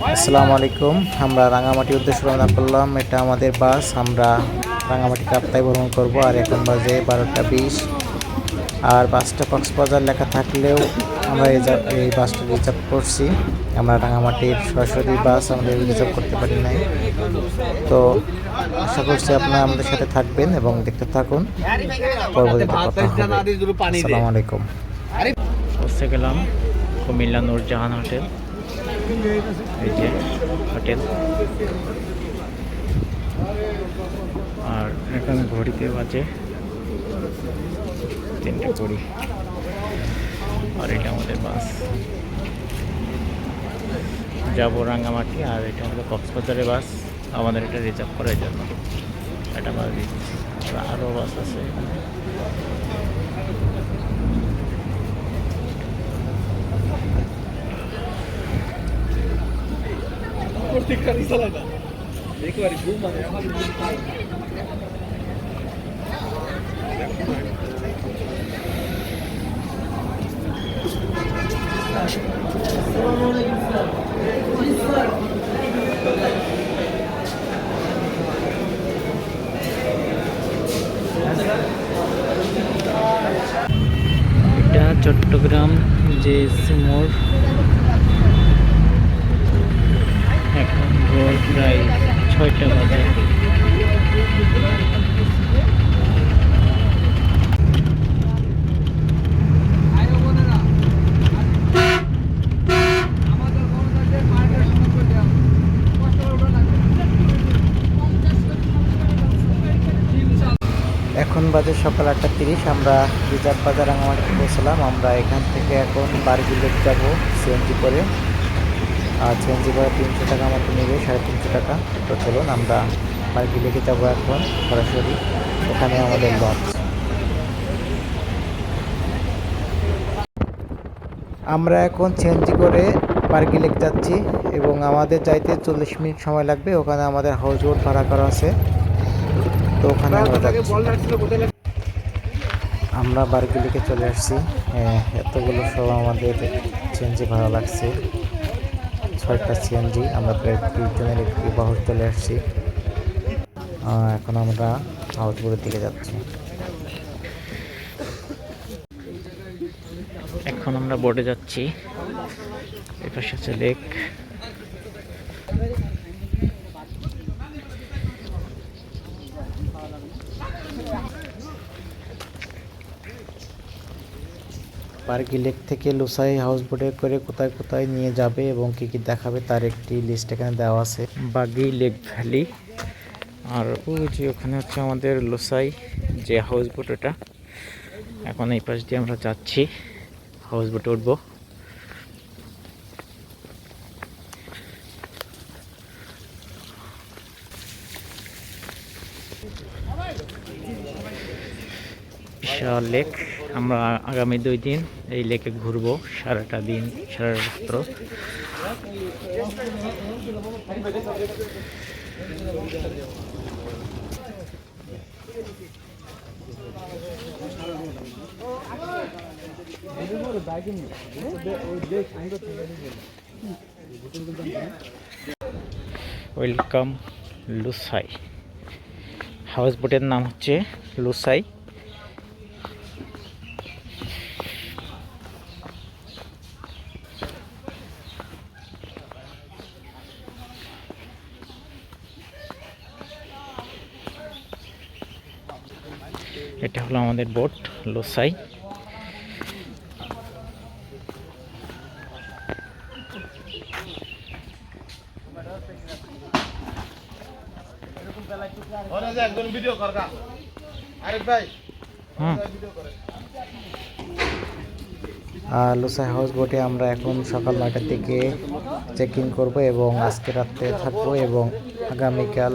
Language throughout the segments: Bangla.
আসসালামু আলাইকুম। আমরা রাঙামাটি উদ্দেশ্যে রওনা করলাম। এটা আমাদের বাস। আমরা রাঙামাটি কাপ্তাই ভ্রমণ করব। আর এখন বাজে 12টা 20। আর বাসটা কক্সবাজার লেখা থাকলেও আমরা এই বাসটা রিজার্ভ করছি। আমরা রাঙামাটির সরাসরি বাস আমরা রিজার্ভ করতে পারি নাই। তো আশা করছি আপনারা আমাদের সাথে থাকবেন এবং দেখতে থাকুন। পরবর্তীতে কথা হবে। আসসালামু আলাইকুম। পৌঁছে গেলাম কুমিল্লা নূরজাহান হোটেল। এই যে হোটেল। আর এখন ঘড়িতে বাজে 3:20। আর এটা আমাদের বাস, যাবো রাঙ্গামাটি। আর এটা আমাদের কক্সবাজারের বাস, আমাদের এটা রিজার্ভ করার জন্য এটা আমরা দিচ্ছি। আরও বাস আছে এখানে। এটা চট্টগ্রাম জেএসসি মোড়। এখন ভোর প্রায় 6টা বাজে। এখন বাজে সকাল 8:30। আমরা রিজার্ভ বাজার রাঙামাটিতে পৌঁছলাম। আমরা এখান থেকে এখন বারগুলেট যাব সিএনজি করে। আর সিএনজি করে 300 টাকা মতো নেবে, 350 টাকা। তো চলুন আমরা বারগুলেটে যাবো এখন সরাসরি। ওখানে আমাদের লঞ্চ। আমরা এখন সিএনজি করে বারগুলেট যাচ্ছি এবং আমাদের যাইতে 40 মিনিট সময় লাগবে। ওখানে আমাদের হাউস বোট ভাড়া করা আছে, তো ওখানে আমরা যাচ্ছি। আমরা বারগুলিকে চলে আসছি। এতগুলো সব আমাদের সিএনজি ভাড়া লাগছে, 6টা সিএনজি। আমরা প্রায় 20 জনের একটি বাহন চলে আসছি। এখন আমরা হাউসবোটের দিকে যাচ্ছি। এখন আমরা বোটে যাচ্ছি। এপাশে আছে লেক। বারগি লেক থেকে লুসাই হাউস বোটে করে কোথায় কোথায় নিয়ে যাবে এবং কি কি দেখাবে তার একটি লিস্ট এখানে দেওয়া আছে। বাগি লেক ভ্যালি। আর ওই যে ওখানে হচ্ছে আমাদের লুসাই যে হাউস বোট, ওটা। এখন এই পাশ দিয়ে আমরা যাচ্ছি, হাউস বোটে উঠবো। বিশাল লেক। আমরা আগামী 2 দিন এই লেকে ঘুরবো, সারাটা দিন, সারা রাত্র। ওয়েলকাম লুসাই। হাউস বোটের নাম হচ্ছে লুসাই। এটা হলো আমাদের বোট লুসাই। লুসাই হাউস বোটে আমরা এখন সকাল 9টার দিকে চেক ইন করবো এবং আজকে রাত্রে থাকবো এবং আগামীকাল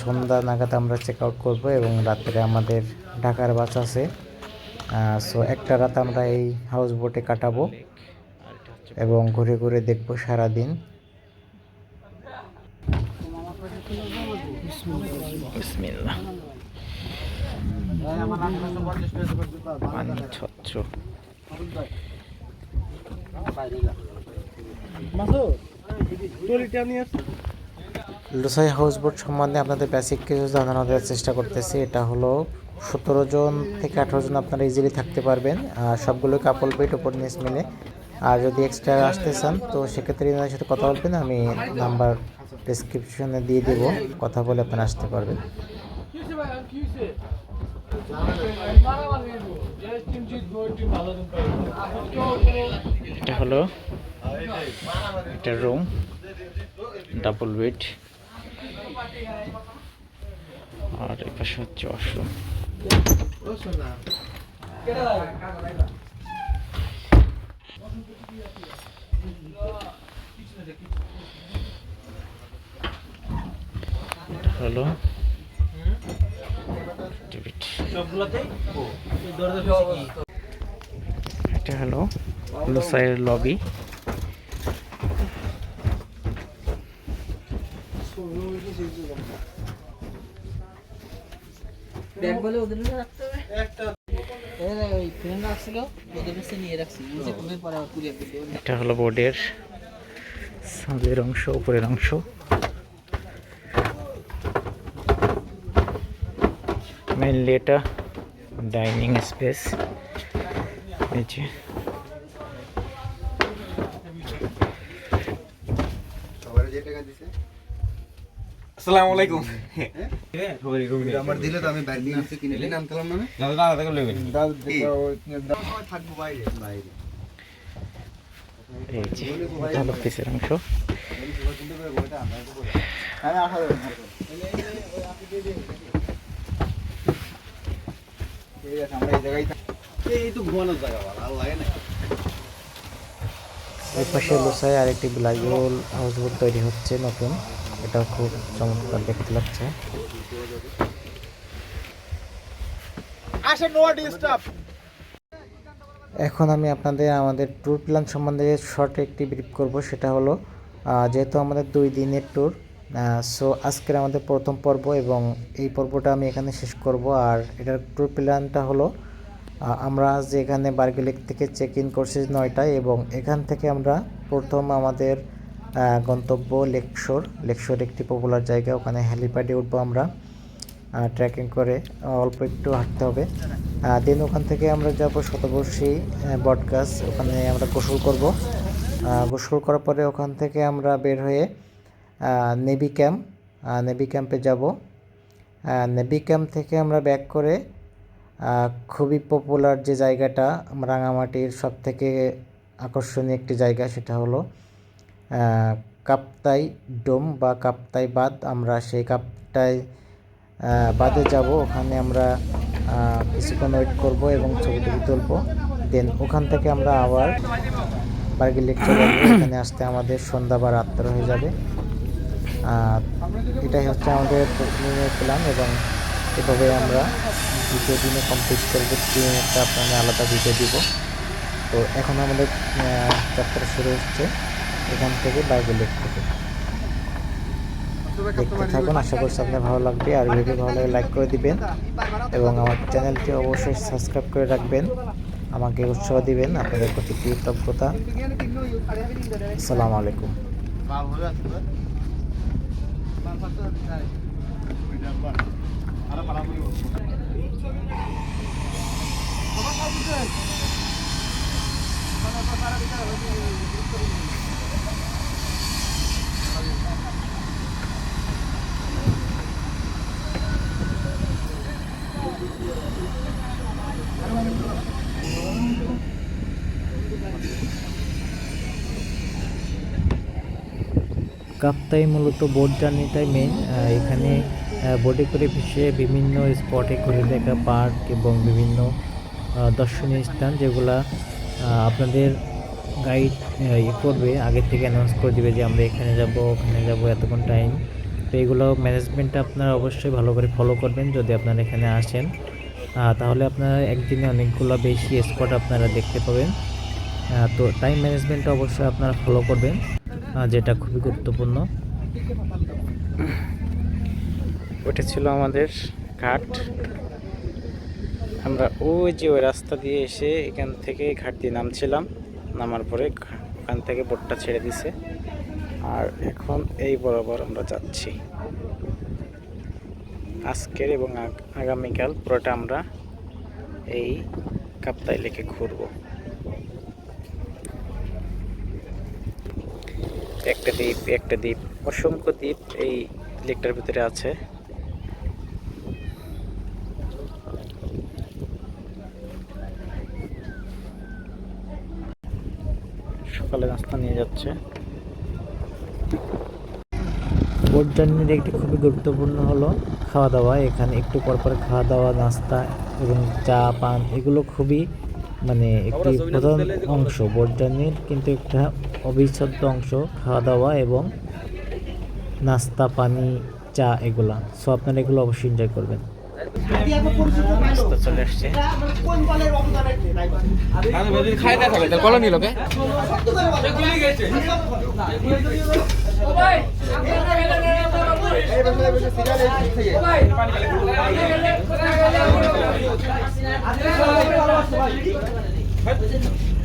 সন্ধ্যা নাগাদ আমরা চেক আউট করবো এবং রাত্রে আমাদের ঢাকার বাস আছে। সো একটা রাত আমরা এই হাউস বোটে কাটাবো এবং ঘুরে ঘুরে দেখবো সারাদিন। বিসমিল্লাহ। পানি স্বচ্ছ। লুসাই হাউস বোট সম্বন্ধে আপনাদের বেসিক কিছু জানানো দেওয়ার চেষ্টা করতেছি। এটা হলো 17 জন থেকে 18 জন আপনারা ইজিলি থাকতে পারবেন, আর সবগুলো কাপল বেড ওপর নিচ মিলে। আর যদি এক্সট্রা আসতে চান তো সেক্ষেত্রে এনাদের সাথে কথা বলবেন, আমি নাম্বার ডিসক্রিপশনে দিয়ে দেবো, কথা বলে আপনারা আসতে পারবেন। এটা হলো একটা রুম, ডাবল বেড, আর এই পাশে হচ্ছে ওয়াশরুম। হলো এটা হলো লুসাইয়ের লবি। এটা হলো বোর্ডের সামনের অংশ, উপরের অংশ। মেইনলি এটা ডাইনিং স্পেস। এই যে আসসালামু আলাইকুম। আমার দিলে তো আমি বাইরে নিয়ে আসতে কিনে নিয়ে আনতাম না। দাদা থেকে লইবেন। থাকবো বাইরে বাইরে। এই যে এটা হলো পিসের অংশ। এই পাশে লুসাই আরেকটি বিলাইগুল হাউসবোট তৈরি হচ্ছে নতুন, এটাও খুব চমৎকার দেখতে লাগছে। এখন আমি আপনাদের আমাদের ট্যুর প্ল্যান সম্বন্ধে শর্ট একটি ব্রিফ করব। সেটা হলো যেহেতু আমাদের 2 দিনের ট্যুর, সো আজকের আমাদের প্রথম পর্ব এবং এই পর্বটা আমি এখানে শেষ করব। আর এটার ট্যুর প্ল্যানটা হলো আমরা আজ এখানে বার্গেলেক থেকে চেক ইন করছি 9টায়, এবং এখান থেকে আমরা প্রথম আমাদের গন্তব্য লেকশোর একটি পপুলার জায়গা, ওখানে হেলিপ্যাডে উঠবো আমরা। ট্রেকিং করে অল্প একটু হাঁটতে হবে। দেন ওখান থেকে আমরা যাব শতবর্ষী বটগাছ, ওখানে আমরা গোসল করব। গোসল করার পরে ওখান থেকে আমরা বের হয়ে নেভি ক্যাম্পে যাব। নেভি ক্যাম্প থেকে আমরা ব্যাক করে খুবই পপুলার যে জায়গাটা রাঙামাটির সবথেকে আকর্ষণীয় একটি জায়গা, সেটা হলো কাপ্তাই ডোম বা কাপ্তাই বাঁধ। আমরা সেই কাপ্তাই বাদে যাব, ওখানে আমরা কিছুক্ষণ ওয়েট করব এবং ছবি তুলব। দেন ওখান থেকে আমরা আবার বার্গেলেক চলে আসবো। এখানে আসতে আমাদের সন্ধ্যা বা রাত্র হয়ে যাবে। এটাই হচ্ছে আমাদের প্রতিদিনের প্ল্যান, এবং এভাবে আমরা 2 দিনে কমপ্লিট করবো। একটা আপনাদের আলাদা ভিডিও দিব। তো এখন আমাদের যাত্রা শুরু হচ্ছে এখান থেকে বার্গেলেক থেকে। দেখতে থাকুন, আশা করছি আপনার ভালো লাগবে। আর ভিডিও ভালো লাগলে লাইক করে দিবেন এবং আমার চ্যানেলটি অবশ্যই সাবস্ক্রাইব করে রাখবেন, আমাকে উৎসাহ দিবেন। আপনাদের প্রতি কৃতজ্ঞতা। আসসালামু আলাইকুম। কাপ্তাই মূলত বোট জার্নিটাই মেন। এখানে বোটে করে ভেসে বিভিন্ন স্পটে ঘুরে দেখা, পার্ক এবং বিভিন্ন দর্শনীয় স্থান, যেগুলা আপনাদের গাইড করবে, আগের থেকে অ্যানাউন্স করে দিবে যে আমরা এখানে যাব, ওখানে যাব, এতক্ষণ টাইম। তো এগুলো ম্যানেজমেন্টটা আপনারা অবশ্যই ভালো করে ফলো করবেন। যদি আপনারা এখানে আসেন তাহলে আপনারা একদিনে অনেকগুলো বেশি স্পট আপনারা দেখতে পাবেন। তো টাইম ম্যানেজমেন্টটা অবশ্যই আপনারা ফলো করবেন, যেটা খুবই গুরুত্বপূর্ণ। ওটা ছিল আমাদের ঘাট। আমরা ওই রাস্তা দিয়ে এসে এখান থেকে ঘাট দিয়ে নামছিলাম, নামার পরে ওখান থেকে বোটটা ছেড়ে দিছে। আর এখন এই বরাবর আমরা যাচ্ছি। আজকের এবং আগামীকাল পুরোটা আমরা এই কাপ্তাই লেকে ঘুরবো। একটা দ্বীপ অসংখ্য দ্বীপ এই লেকটার ভিতরে আছে। সকালে নাস্তা নিয়ে যাচ্ছে। বোট জার্নির একটি খুবই গুরুত্বপূর্ণ হলো খাওয়া দাওয়া। এখানে একটু পর পর খাওয়া দাওয়া, নাস্তা এবং চা পান এগুলো খুবই একটি প্রধান অংশ বোট জার্নির, কিন্তু একটা অবিচ্ছেদ্য অংশ খাওয়া দাওয়া এবং নাস্তা পানি চা এগুলা। সো আপনারা এগুলো অবশ্যই এনজয় করবেন। নাস্তা চলে আসছে। খাই না খাবে তার কলোনি লোকে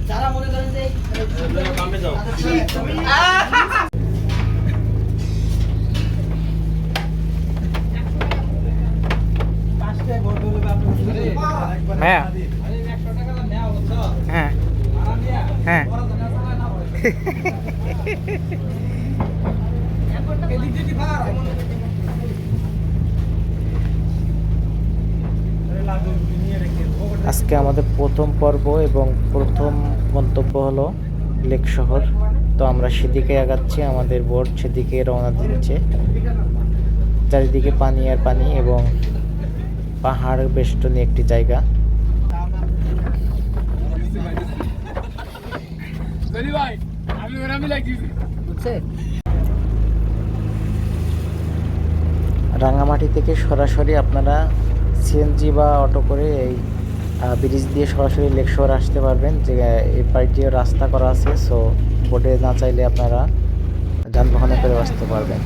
যারা মনে করেন যে হ্যাঁ হ্যাঁ হ্যাঁ আজকে আমাদের প্রথম পর্ব এবং প্রথম গন্তব্য হলো লেক শহর। তো আমরা সেদিকে আগাচ্ছি, আমাদের বোট সেদিকে রওনা দিচ্ছে। চারিদিকে পানি আর পানি এবং পাহাড় বেষ্টনী একটি জায়গা। রাঙামাটি থেকে সরাসরি আপনারা সিএনজি বা অটো করে এই ব্রিজ দিয়ে সরাসরি লেক শহর আসতে পারবেন। যে এই পাশ দিয়ে রাস্তা করা আছে, সো বোটে না চাইলে আপনারা যানবাহনে করে আসতে পারবেন।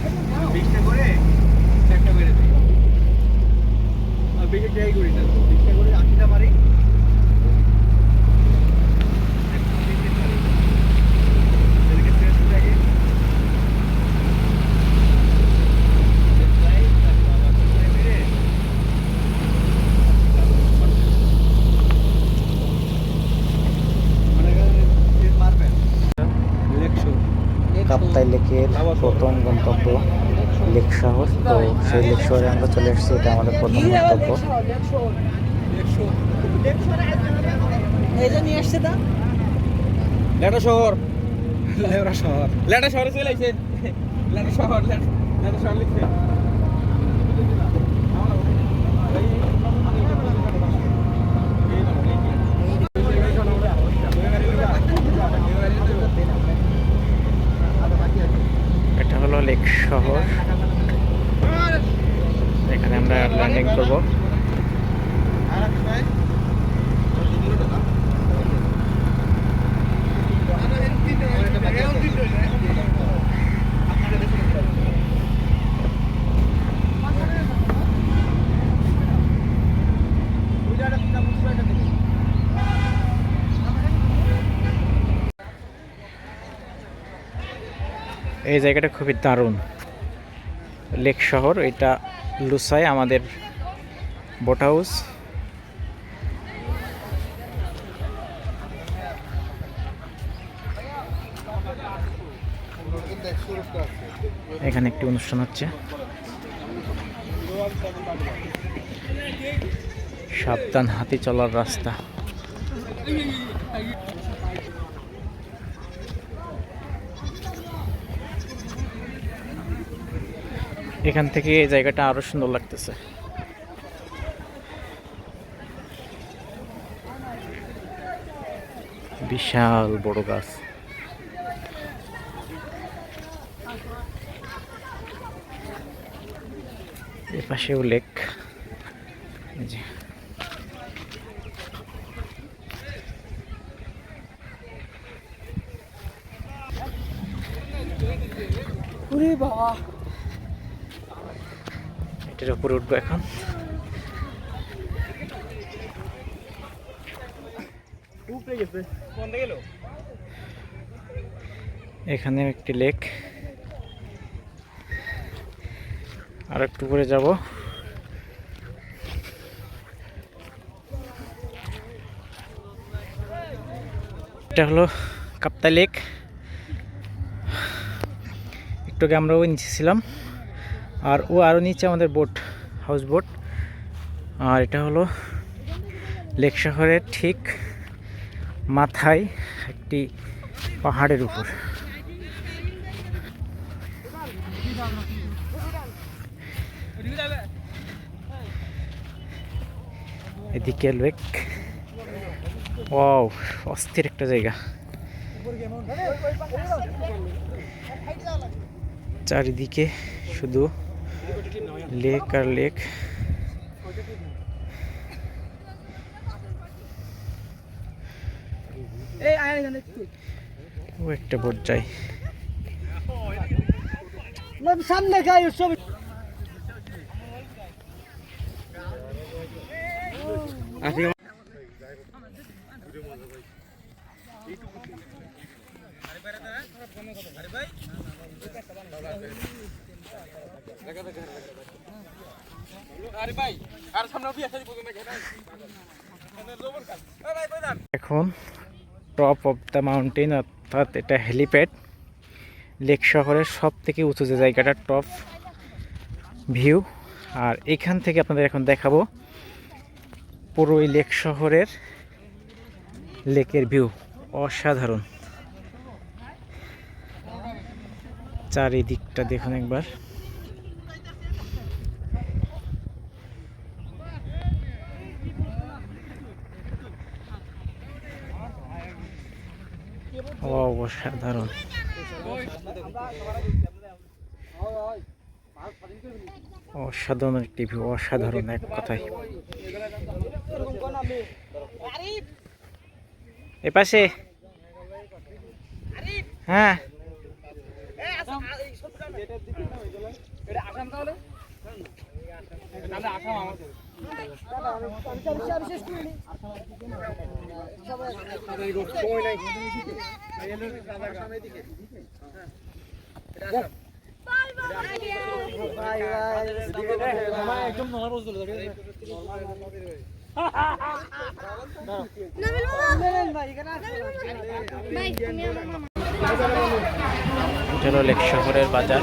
কাপ্তাই লেকের প্রথম গন্তব্য লেক শহর। তো সেই লেক শহরে আমরা চলে এসেছি, এটা আমাদের প্রথম গন্তব্য। লেটা শহর লেটা শহরে চলে আইছেন। লেটা শহর লিখছে। এটা হলো লেক শহর, এখানে আমরা ল্যান্ডিং করব। এই জায়গাটা খুবই দারুণ, লেক শহর। এটা লুসাই আমাদের বোট হাউস। এখানে একটি অনুষ্ঠান হচ্ছে। সাবধান, হাতি চলার রাস্তা। এখান থেকে এই জায়গাটা আরো সুন্দর লাগতেছে। বিশাল বড় গাছ। এ পাশেও লেক। ওরে বাবা, এটার উপরে উঠবো এখন। এখানে একটি লেক। আর একটু করে যাব। এটা হলো কাপ্তাই লেক। একটু আগে আমরাও নিচে ছিলাম, আর ও আরও নিচে আমাদের বোট, হাউস বোট। আর এটা হলো লেক শহরের ঠিক মাথায় একটি পাহাড়ের উপর। এদিকে লেক, ওয়াও অস্থির একটা জায়গা। চারিদিকে শুধু লেক আর লেক। ও একটা বোট যায়। সামনে গাই সব এখন টপ অফ দ্য মাউন্টেন, অর্থাৎ এটা হেলিপ্যাড। লেক শহরের সব থেকে উঁচু যে জায়গাটা, টপ ভিউ। আর এখান থেকে আপনাদের এখন দেখাবো পুরো এই লেক শহরের লেকের ভিউ। অসাধারণ, চারিদিকটা দেখুন একবার। অসাধারণ, অসাধারণ একটি ভিউ, অসাধারণ এক কথায়। এপাশে হ্যাঁ একদম নরমাল বলছিল এটা হলো লেক শহরের বাজার।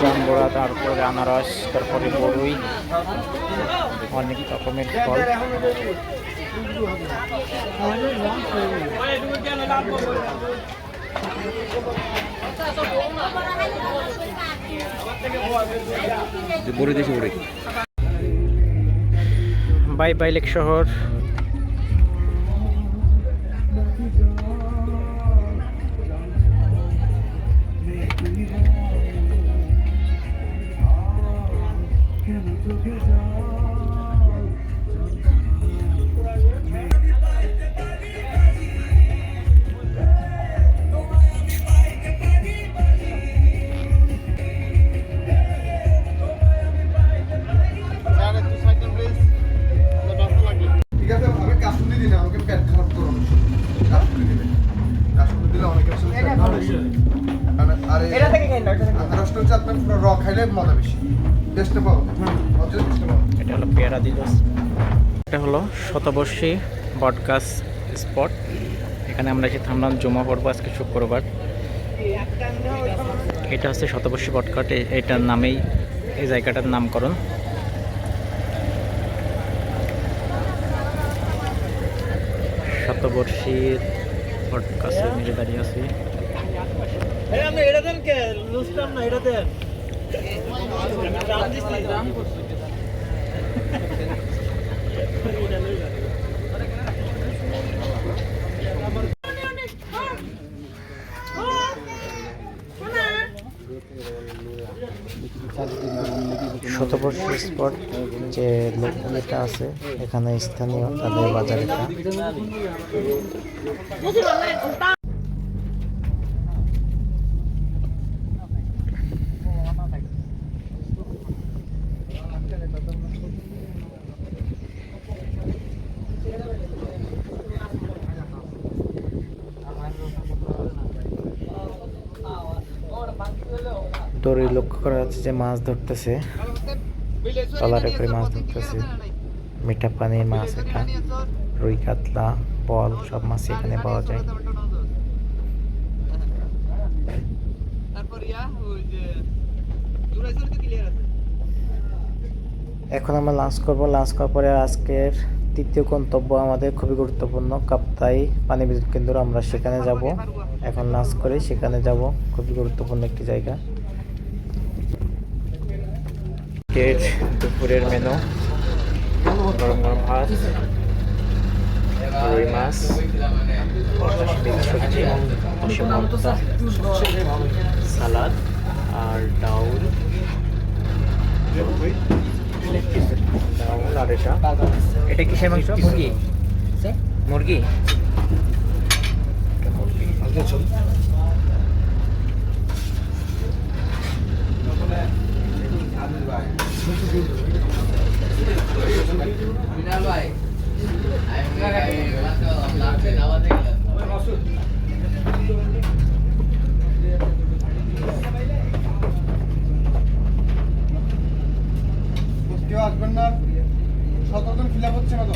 জাম্বুরা, তারপরে আনারস, তারপরে বড়ই, অনেক রকমের ফল। বাই বাই লেক শহর। ঠিক আছে, আমি কাশুন্দি দিলে আমাকে পেট খারাপ করো না। কাশুন্দি দিলে, কাশুন্দি দিলে অনেকে আসলে পেট খারাপ করে। আর এটা থেকে কেন আনারসটা হচ্ছে আপনার পুরো র খাইলে মজা বেশি, টেস্টে পাবো, মজা টেস্টে পাবো। এটা হলো পেয়ারা দিলস। এটা হলো শতবর্ষী বটগাছ স্পট। এখানে আমরা এসে থামলাম, জমা পড়বো আজকে শুক্রবার। এটা হচ্ছে শতবর্ষী বটগাছ, এটার নামেই এই জায়গাটার নামকরণ। শতবর্ষীর বটগাছে মিলে দাঁড়িয়ে আছি। এটা দেন কে লুস্টাম না, এটা দেন শতবর্ষী স্পট যে লোকটা আছে এখানে স্থানীয়, তাদের বাজার এটা। দড়ি লক্ষ্য করা যাচ্ছে যে মাছ ধরতেছে, ট্রলারে করে মাছ ধরতেছে। মিঠা পানির মাছ এটা, রুই কাতলা বল সব মাছ এখানে পাওয়া যায়। এখন আমরা লাঞ্চ করব। লাঞ্চ করার পরে আজকের তৃতীয় গন্তব্য আমাদের খুবই গুরুত্বপূর্ণ, কাপ্তাই পানি বিদ্যুৎ কেন্দ্র। আমরা সেখানে যাব, এখন লাঞ্চ করে সেখানে যাব। খুবই গুরুত্বপূর্ণ একটি জায়গা। দুপুরের মেনু, গরম গরম ভাত, রুই মাছ, সবজি, সালাদ আর ডাউল। ডাউল আর এটা কিসের মাংস? মুরগি। মুরগি কেউ আসবেন না, 17 জন ফিল আপ হচ্ছে না তো?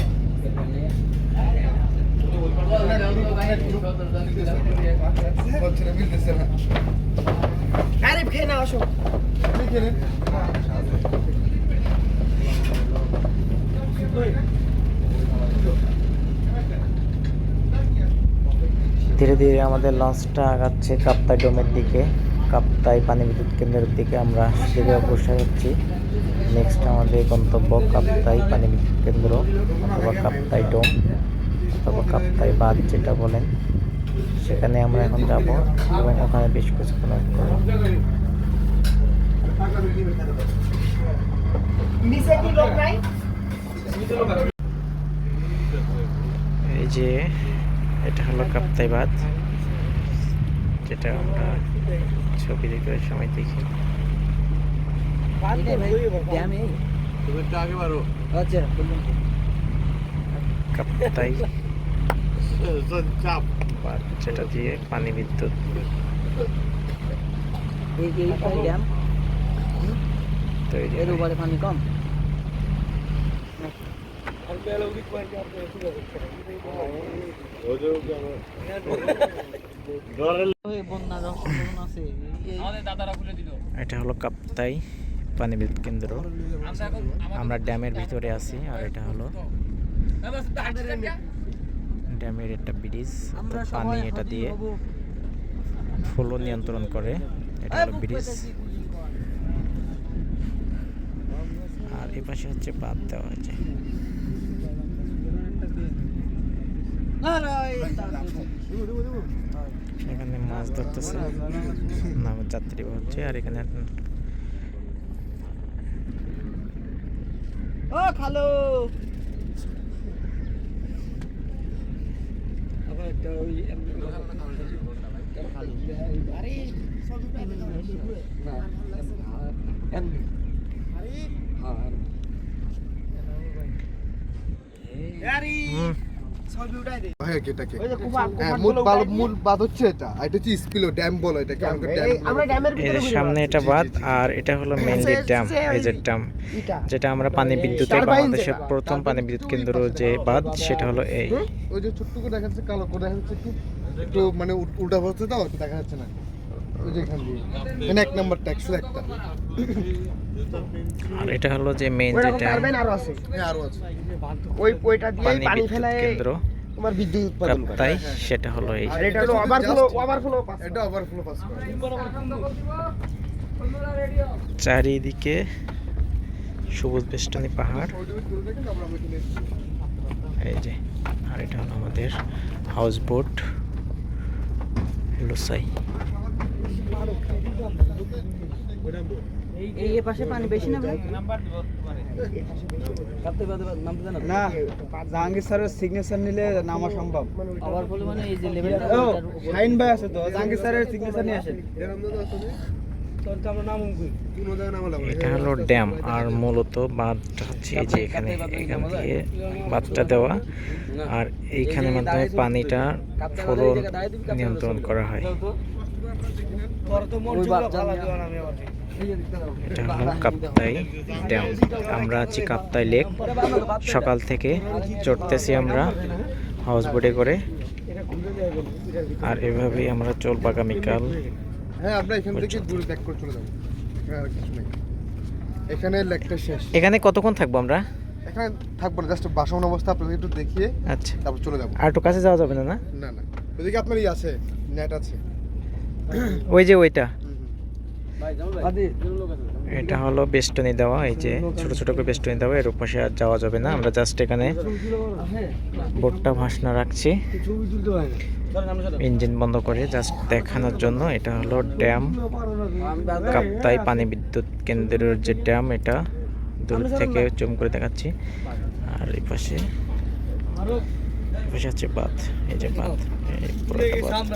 হচ্ছে না, মিলতেছে না। আরে খেয়ে না আসো। লিখে নিন। ধীরে ধীরে আমাদের লঞ্চটা আগাচ্ছে কাপ্তাই ডোমের দিকে, কাপ্তাই পানি বিদ্যুৎ কেন্দ্রের দিকে। আমরা সেদিকে অগ্রসর হচ্ছি। নেক্সট আমাদের গন্তব্য কাপ্তাই পানি বিদ্যুৎ কেন্দ্র অথবা কাপ্তাই ডোম অথবা কাপ্তাই বাঁধ যেটা বলেন, সেখানে আমরা এখন যাব এবং ওখানে বেশ কিছুক্ষণ ওয়েট করব। এই যে এটা হলো কাপ্তাই বাঁধ, যেটা আমরা ছবি দেখার সময় দেখি। কাপ্তাই বাঁধ, যেটা দিয়ে পানি বিদ্যুৎ তৈরি হয়। পানি কম। এটা হলো কাপ্তাই পানি বিদ্যুৎ কেন্দ্র। আমরা ড্যামের ভিতরে আছি, আর এটা হলো ড্যামের একটা ব্রিজ। পানি এটা দিয়ে ফ্লো নিয়ন্ত্রণ করে, এটা হলো ব্রিজ। আর এই পাশে হচ্ছে বাঁধ দেওয়া হয়েছে। এখানে মাছ ধরতেছে, নাম যাত্রী হচ্ছে। আর এখানে ও খালো হ্যাঁ, এটাকে হ্যাঁ, মূল বাঁধ হচ্ছে এটা। আর এটা হচ্ছে স্পিলো ড্যাম বলো এটাকে। আমাদের ড্যাম এই যে সামনে এটা বাঁধ, আর এটা হলো মেইনলি ড্যাম। এই যে ড্যাম, যেটা আমরা পানি বিদ্যুতের বাংলাদেশের প্রথম পানি বিদ্যুৎ কেন্দ্র যে বাঁধ, সেটা হলো এই। ওই যে ছোট্ট করে দেখা যাচ্ছে, কালো করে দেখা যাচ্ছে, একটু একটু মানে উল্টা হচ্ছে তো, একটু দেখা যাচ্ছে না। ওই যে এখান দিয়ে মানে 1 নাম্বার ট্যাক্স একটা। আর এটা হলো যে মেইন যে ড্যাম, আরো আছে। হ্যাঁ, আরো আছে। ওইটা দিয়ে পানি পানি বিদ্যুৎ ফেলায় কেন্দ্র তোমার বিদ্যুৎ উৎপাদন করে। কাপ্তাই, সেটা হলো এই। আর এটা হলো ওভারফ্লো পাস। এটা ওভারফ্লো পাস করে। চারিদিকে সবুজ বেষ্টনী পাহাড়। এই যে, আর এটা হলো আমাদের হাউস বোট লোসাই। এই পাশে পানি বেশি না ভাই? না, জাহাঙ্গীর স্যারের সিগনেচার নিলে নামা সম্ভব। আবার বলে মানে এই যে লেভেল ও শাইন ভাই আছে তো, জাহাঙ্গীর স্যারের সিগনেচার নিয়ে আসেন। এটা হলো ড্যাম, আর মূলত বাঁধটা হচ্ছে এই যে এখানে, এখান থেকে বাঁধটা দেওয়া, আর এইখানের মাধ্যমে পানিটা ফ্লো নিয়ন্ত্রণ করা হয়। এটা হলো কাপ্তাই ড্যাম। আমরা আছি কাপ্তাই লেক। সকাল থেকে চড়তেছি আমরা হাউস বোটে করে, আর এভাবেই আমরা চলবো আগামীকাল। হ্যাঁ, আমরা এখান থেকে ঘুরে ব্যাক করে চলে যাবো। এখানে আর কিছু নেই, এখানে লেকটা শেষ। এখানে কতক্ষণ থাকবো আমরা? এখানে থাকবো না, জাস্ট বাসন অবস্থা আপনাদের একটু দেখিয়ে আচ্ছা, তারপর চলে যাবো। আর একটু কাছে যাওয়া যাবে না? না, না না, ওইদিকে আপনার ই আছে, নেট আছে। ওই যে ওইটা, এটা হলো বেষ্টনী দেওয়া, এই যে ছোট ছোট করে বেষ্টনী দেওয়া, এর পাশে আর যাওয়া যাবে না। আমরা জাস্ট এখানে বোটটা ভাসনা রাখছি ইঞ্জিন বন্ধ করে, জাস্ট দেখানোর জন্য। এটা হলো ড্যাম, কাপ্তাই পানি বিদ্যুৎ কেন্দ্রের যে ড্যাম, এটা দূর থেকে জুম করে দেখাচ্ছি। আর এই পাশে আছে বাঁধ, এই যে বাঁধ, এই পুরোটা বাঁধ।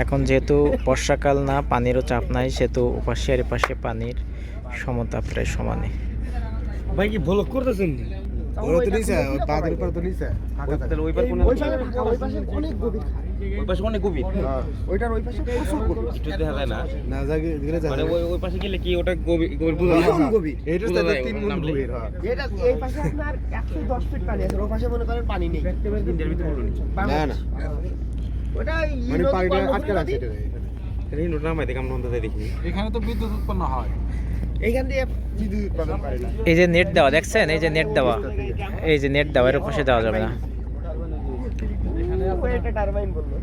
এখন যেহেতু বর্ষাকাল না, পানিরও চাপ নাই, সেহেতু ওপাশে আর এপাশে পানির সমতা প্রায় সমানে। ভাই কি ভ্লগ করতেছেন? ওরা তো নিছে, ওই পাদের উপর তো নিছে, ফাঁকা থাকে। ওই পার কোন? ওই পাশে অনেক গভীর। ওই পাশে অনেক গভীর। ওইটার ওই পাশে প্রচুর গভীর। একটু দেখা যায় না? না জায়গা দিলে যায়। মানে ওই পাশে গেলে কি ওটা গভীর গভীর বুঝা যায়? প্রচুর গভীর। এইটা তো বোঝা যায় 3 ওর গুণ নাম নেই। গভীর। হ্যাঁ। এটা এই পাশে আপনার 110 ফিট পানি আছে, ওই পাশে মনে করেন পানি নেই। ইন্ডিয়ার ভিতরে বলুন। না না, ওটা মানে পানিটা আটকে রাখছে এটা। এই নোট নামাই দেখে আমরা অন্তত দেখি। এখানে তো বিদ্যুৎ উৎপন্ন হয়। এইখান দিয়ে বিদ্যুৎ উৎপাদন করে না। এই যে নেট দেওয়া দেখছেন, এই যে নেট দেওয়া, এই যে নেট দেওয়া, এর পাশে যাওয়া যাবে না। ওই একটা টারবাইন বললো।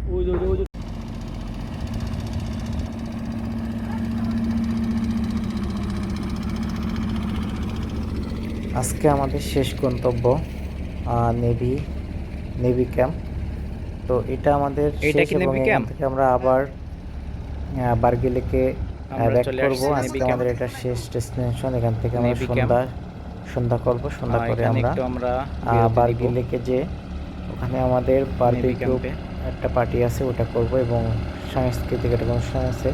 আজকে আমাদের শেষ গন্তব্য নেভি ক্যাম্প। তো এটা আমাদের এইটা শেষ, কি এবং নেভি এখান ক্যাম্প? থেকে আমরা আবার বার্গি লেকে আমরা ব্যাক চলে করব। আসছি আজকে নেভি ক্যাম্প। আমাদের এটা শেষ ডেস্টিনেশন। এখান থেকে আমরা নেভি ক্যাম্প। সন্ধ্যা করব। সন্ধ্যা করে এখানে আমরা একটু আমরা বার্গি লেকে যে ওখানে আমাদের বারবিকিউ ক্যাম্পে। একটা পার্টি আছে, ওটা করব, এবং সাংস্কৃতিক একটা অনুষ্ঠান আছে,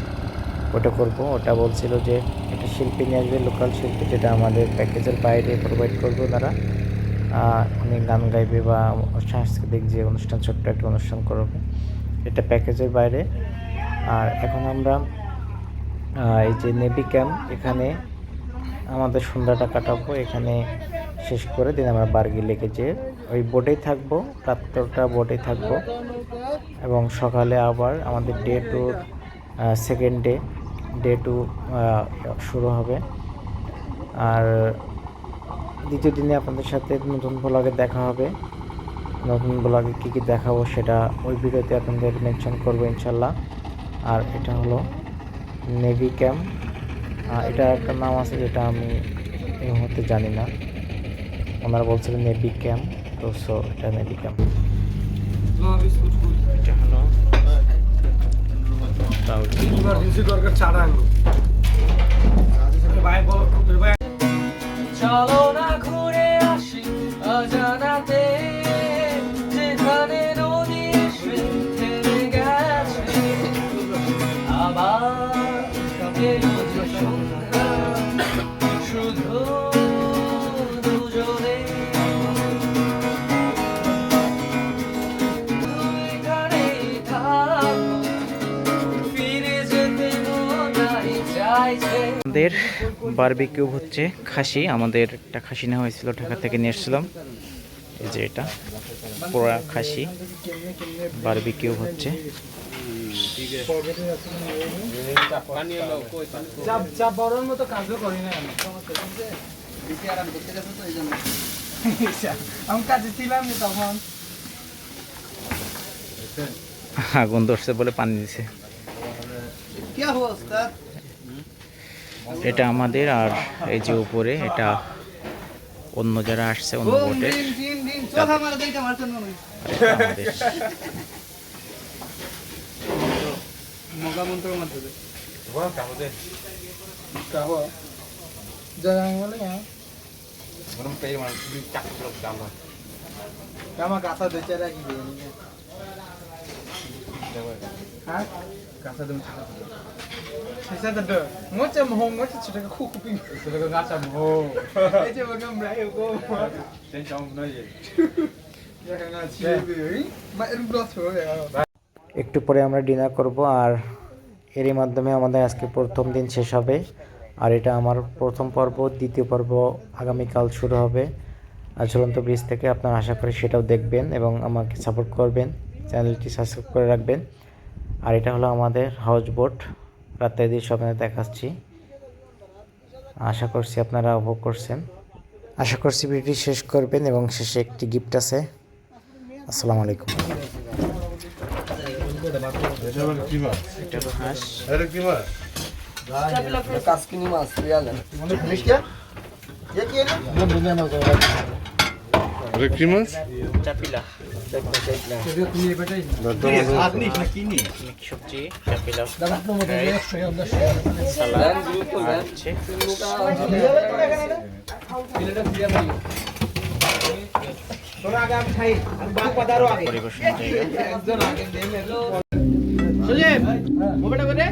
ওটা করব। ওটা বলছিল যে একটা শিল্পী নিয়ে আসবে, লোকাল শিল্পী, যেটা আমাদের প্যাকেজের বাইরে প্রোভাইড করবো তারা। উনি গান গাইবে বা সাংস্কৃতিক যে অনুষ্ঠান, ছোট্ট একটা অনুষ্ঠান করবে, এটা প্যাকেজের বাইরে। আর এখন আমরা এই যে নেভি ক্যাম্প, এখানে আমাদের সন্ধ্যাটা কাটাবো। এখানে শেষ করে দিন আমরা বার্গি লেকে যে ওই বোটেই থাকবো, রাত্রটা বোটেই থাকবো, এবং সকালে আবার আমাদের day tour second day to শুরু হবে। আর দ্বিতীয় দিনে আপনাদের সাথে নতুন ব্লগে দেখা হবে। নতুন ব্লগে কী কী দেখাবো সেটা ওই ভিডিওতে আপনাদের মেনশন করবো ইনশাল্লাহ। আর এটা হলো নেভি ক্যাম্প। এটা একটা নাম আছে যেটা আমি এই মুহূর্তে জানি না, ওনারা বলছিলেন নেভি ক্যাম্প, তো সো এটা নেভি ক্যাম্প। এটা হলো বাউটি। ইমার্জেন্সি দরকার চারা আনবো। ভাই বল ভাই। চলো না ঘুরে আসি অজানাতে, যেখানে নদী এসে থেমে গেছে, আবার এই যে সন্ধ্যা, শুধু দুজনে। তুমি এখানেই থাকো, ফিরে যেতে মন নাই চাইছে। আমাদের বারবিকিউ হচ্ছে খাসি, আমাদের একটা খাসি নেওয়া হয়েছিল, ঢাকা থেকে নিয়ে এসেছিলাম। এই যে এটা পোড়া খাসি, বারবিকিউ হচ্ছে। বড়র মতো কাজও করি না আমি কাজে ছিলাম না তখন। আগুন ধরছে বলে পানি দিছে। এটা আমাদের, আর এই যে উপরে এটা অন্য যারা আসছে অন্য বোটে, 가서 좀 세세들 뭐좀 홍 뭐지 저거 쿠쿠빙 저거 가서 뭐 이제 뭐가 뭐라고 진짜 없나요 야가 지금 막 이런 거 줘요 একটু পরে আমরা ডিনার করব আর এরই মাধ্যমে আমাদের আজকে প্রথম দিন শেষ হবে আর এটা আমার প্রথম পর্ব দ্বিতীয় পর্ব আগামীকাল শুরু হবে আর ঝুলন্ত ব্রিজ থেকে আপনারা আশা করি সেটাও দেখবেন এবং আমাকে সাপোর্ট করবেন চ্যানেলটি সাবস্ক্রাইব করে রাখবেন আর এটা হলো আমাদের হাউস বোট রাতের দৃশ্য আপনাদের দেখাচ্ছি আশা করছি আপনারা উপভোগ করছেন আশা করছি ভিডিওটি শেষ করবেন এবং শেষে একটি গিফট আছে আসসালামু আলাইকুম এটা হলো হাঁস কাসকিনি মাছ রিয়ালে ये কি এলো কি মাছ চাপিলা সবজি চাপিলা সালাদ আছে তোরা আগে আমি খাই আমি বাদ পাদারও আগে পরিবেশন জায়গা একজন আগে দেন সুজেব মোবাইলটা করে দে